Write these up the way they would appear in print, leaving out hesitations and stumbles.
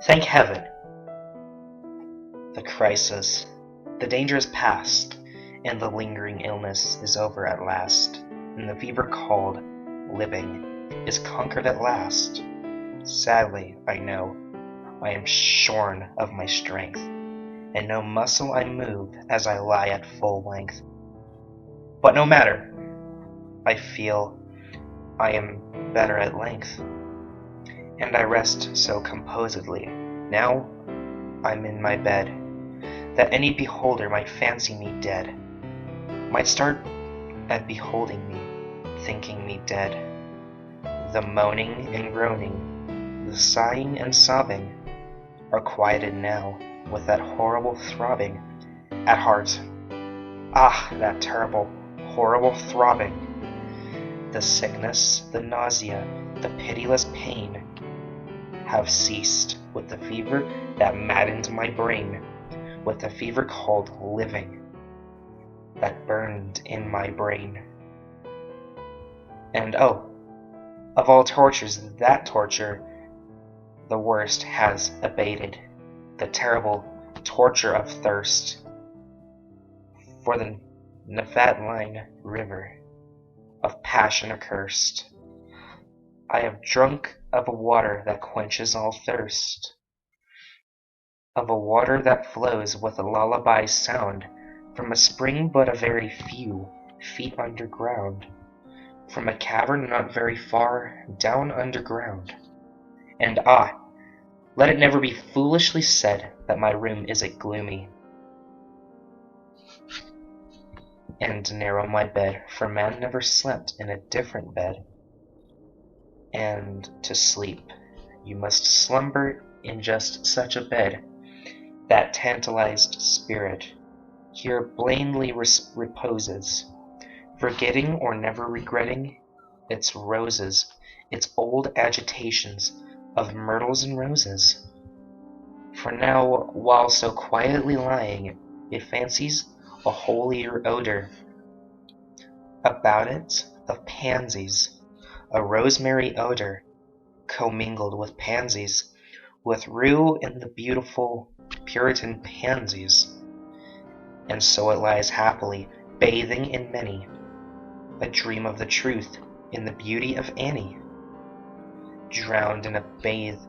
Thank heaven! The crisis, the danger is past, and the lingering illness is over at last, and the fever called living is conquered at last. Sadly, I know, I am shorn of my strength, and no muscle I move as I lie at full length. But no matter, I feel I am better at length, and I rest so composedly. Now I'm in my bed, that any beholder might fancy me dead, might start at beholding me, thinking me dead. The moaning and groaning, the sighing and sobbing, are quieted now with that horrible throbbing at heart. Ah, that terrible, horrible throbbing! The sickness, the nausea, the pitiless pain have ceased with the fever that maddened my brain, with the fever called living that burned in my brain. And oh, of all tortures, that torture, the worst, has abated, the terrible torture of thirst for the Nephatline river of passion accursed. I have drunk of a water that quenches all thirst, of a water that flows with a lullaby sound from a spring but a very few feet underground, from a cavern not very far down underground. And ah, let it never be foolishly said that my room is a gloomy and narrow my bed, for man never slept in a different bed. And to sleep, you must slumber in just such a bed. That tantalized spirit here blindly reposes, forgetting or never regretting its roses, its old agitations of myrtles and roses. For now, while so quietly lying, it fancies a holier odor about it of pansies, a rosemary odor commingled with pansies, with rue and the beautiful Puritan pansies. And so it lies happily, bathing in many a dream of the truth in the beauty of Annie, drowned in a bathe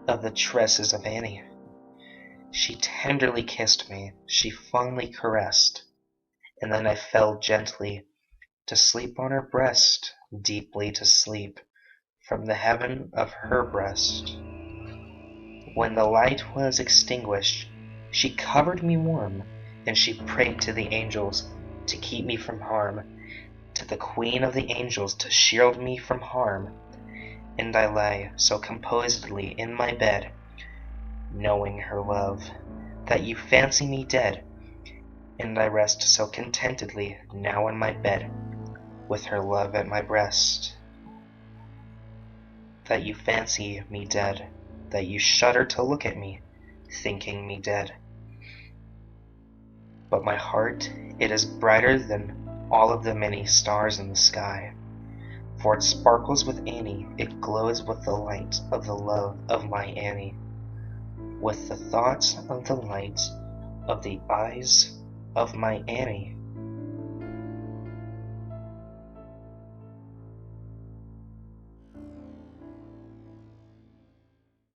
of the tresses of Annie. She tenderly kissed me, she fondly caressed, and then I fell gently to sleep on her breast, deeply to sleep from the heaven of her breast. When the light was extinguished, she covered me warm, and she prayed to the angels to keep me from harm, to the queen of the angels to shield me from harm. And I lay so composedly in my bed, knowing her love, that you fancy me dead, and I rest so contentedly now in my bed, with her love at my breast, that you fancy me dead, that you shudder to look at me, thinking me dead. But my heart, it is brighter than all of the many stars in the sky, for it sparkles with Annie, it glows with the light of the love of my Annie, with the thoughts of the light of the eyes of my Annie.